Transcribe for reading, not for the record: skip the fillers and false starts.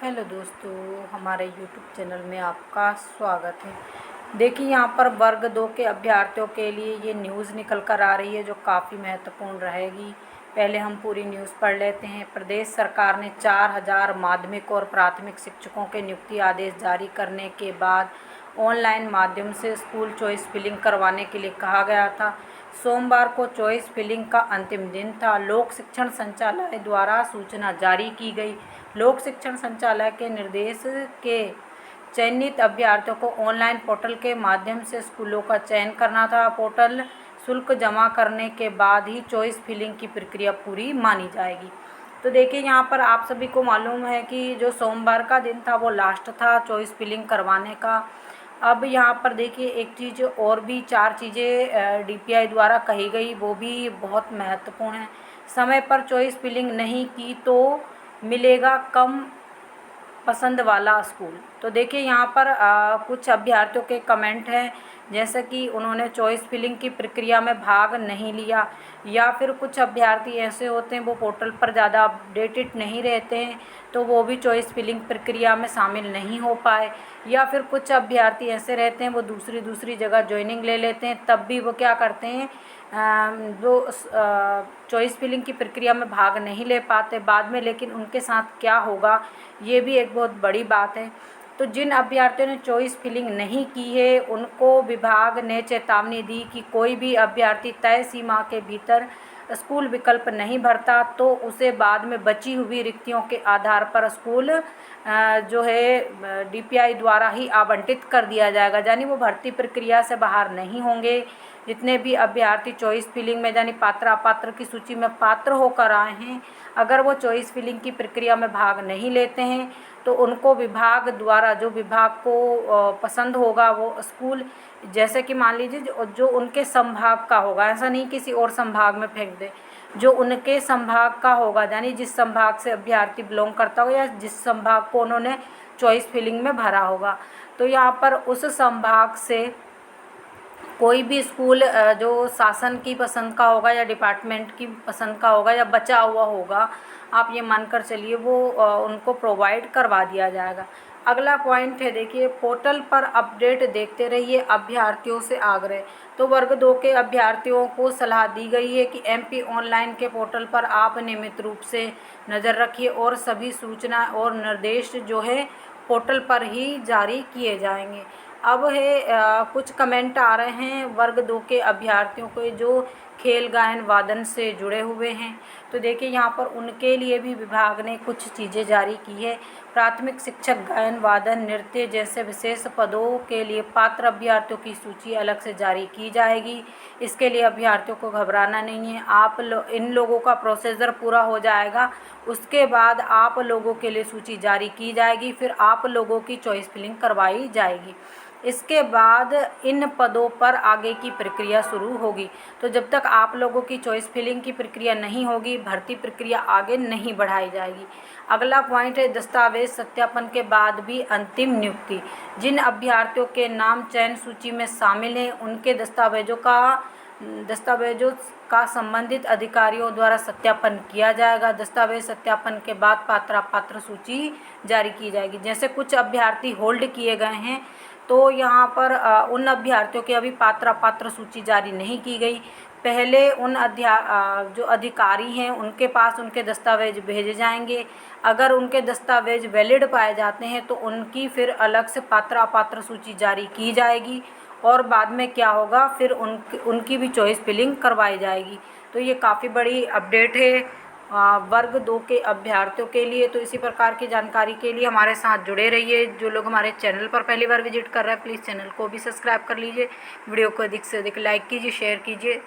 Hello दोस्तों, हमारे YouTube channel में आपका स्वागत है। देखिए यहाँ पर वर्ग 2 के अभ्यर्थियों के लिए ये न्यूज़ निकल कर आ रही है जो काफ़ी महत्वपूर्ण रहेगी। पहले हम पूरी न्यूज़ पढ़ लेते हैं। प्रदेश सरकार ने 4000 माध्यमिक और प्राथमिक शिक्षकों के नियुक्ति आदेश जारी करने के बाद ऑनलाइन माध्यम से स्कूल चॉइस फिलिंग करवाने के लिए कहा गया था। सोमवार को चॉइस फिलिंग का अंतिम दिन था। लोक शिक्षण संचालय द्वारा सूचना जारी की गई। लोक शिक्षण संचालय के निर्देश के चयनित अभ्यर्थियों को ऑनलाइन पोर्टल के माध्यम से स्कूलों का चयन करना था। पोर्टल शुल्क जमा करने के बाद ही चॉइस फिलिंग की प्रक्रिया पूरी मानी जाएगी। तो देखिए यहाँ पर आप सभी को मालूम है कि जो सोमवार का दिन था वो लास्ट था चॉइस फिलिंग करवाने का। अब यहाँ पर देखिए एक चीज़ और भी 4 चीज़ें DPI द्वारा कही गई, वो भी बहुत महत्वपूर्ण है। समय पर चॉइस फिलिंग नहीं की तो मिलेगा कम पसंद वाला स्कूल। तो देखिए यहाँ पर कुछ अभ्यर्थियों के कमेंट हैं, जैसे कि उन्होंने चॉइस फिलिंग की प्रक्रिया में भाग नहीं लिया, या फिर कुछ अभ्यर्थी ऐसे होते हैं वो पोर्टल पर ज़्यादा अपडेटेड नहीं रहते हैं तो वो भी चॉइस फिलिंग प्रक्रिया में शामिल नहीं हो पाए, या फिर कुछ अभ्यर्थी ऐसे रहते हैं वो दूसरी जगह ज्वाइनिंग ले लेते हैं, तब भी वो क्या करते हैं वो चॉइस फिलिंग की प्रक्रिया में भाग नहीं ले पाते बाद में। लेकिन उनके साथ क्या होगा ये भी एक बहुत बड़ी बात है। तो जिन अभ्यर्थियों ने चॉइस फिलिंग नहीं की है उनको विभाग ने चेतावनी दी कि कोई भी अभ्यर्थी तय सीमा के भीतर स्कूल विकल्प नहीं भरता तो उसे बाद में बची हुई रिक्तियों के आधार पर स्कूल जो है DPI द्वारा ही आवंटित कर दिया जाएगा, यानी वो भर्ती प्रक्रिया से बाहर नहीं होंगे। जितने भी अभ्यर्थी चॉइस फिलिंग में यानी पात्र अपात्र की सूची में पात्र होकर आए हैं, अगर वो चॉइस फिलिंग की प्रक्रिया में भाग नहीं लेते हैं तो उनको विभाग द्वारा जो विभाग को पसंद होगा वो स्कूल, जैसे कि मान लीजिए जो उनके संभाग का होगा, ऐसा नहीं किसी और संभाग में फेंक दे, जो उनके संभाग का होगा यानी जिस संभाग से अभ्यर्थी बिलोंग करता हो या जिस संभाग को उन्होंने चॉइस फिलिंग में भरा होगा, तो यहाँ पर उस संभाग से कोई भी स्कूल जो शासन की पसंद का होगा या डिपार्टमेंट की पसंद का होगा या बचा हुआ होगा, आप ये मानकर चलिए वो उनको प्रोवाइड करवा दिया जाएगा। अगला पॉइंट है देखिए, पोर्टल पर अपडेट देखते रहिए, अभ्यर्थियों से आग्रह। तो वर्ग 2 के अभ्यर्थियों को सलाह दी गई है कि MP ऑनलाइन के पोर्टल पर आप नियमित रूप से नज़र रखिए और सभी सूचना और निर्देश जो है पोर्टल पर ही जारी किए जाएंगे। अब है कुछ कमेंट आ रहे हैं वर्ग 2 के अभ्यर्थियों को जो खेल गायन वादन से जुड़े हुए हैं। तो देखिए यहाँ पर उनके लिए भी विभाग ने कुछ चीज़ें जारी की है। प्राथमिक शिक्षक गायन वादन नृत्य जैसे विशेष पदों के लिए पात्र अभ्यर्थियों की सूची अलग से जारी की जाएगी। इसके लिए अभ्यर्थियों को घबराना नहीं है। इन लोगों का प्रोसीजर पूरा हो जाएगा, उसके बाद आप लोगों के लिए सूची जारी की जाएगी, फिर आप लोगों की चॉइस फिलिंग करवाई जाएगी। इसके बाद इन पदों पर आगे की प्रक्रिया शुरू होगी। तो जब तक आप लोगों की चॉइस फिलिंग की प्रक्रिया नहीं होगी, भर्ती प्रक्रिया आगे नहीं बढ़ाई जाएगी। अगला पॉइंट है दस्तावेज सत्यापन के बाद भी अंतिम नियुक्ति। जिन अभ्यर्थियों के नाम चयन सूची में शामिल हैं उनके दस्तावेजों का संबंधित अधिकारियों द्वारा सत्यापन किया जाएगा। दस्तावेज सत्यापन के बाद पात्र अपात्र सूची जारी की जाएगी। जैसे कुछ अभ्यर्थी होल्ड किए गए हैं तो यहाँ पर उन अभ्यर्थियों की अभी पात्र अपात्र सूची जारी नहीं की गई। पहले उन जो अधिकारी हैं उनके पास उनके दस्तावेज भेजे जाएंगे। अगर उनके दस्तावेज वैलिड पाए जाते हैं तो उनकी फिर अलग से पात्र अपात्र सूची जारी की जाएगी और बाद में क्या होगा फिर उनकी भी चॉइस फिलिंग करवाई जाएगी। तो ये काफ़ी बड़ी अपडेट है वर्ग 2 के अभ्यर्थियों के लिए। तो इसी प्रकार की जानकारी के लिए हमारे साथ जुड़े रहिए। जो लोग हमारे चैनल पर पहली बार विजिट कर रहे हैं प्लीज़ चैनल को भी सब्सक्राइब कर लीजिए। वीडियो को अधिक से अधिक लाइक कीजिए, शेयर कीजिए।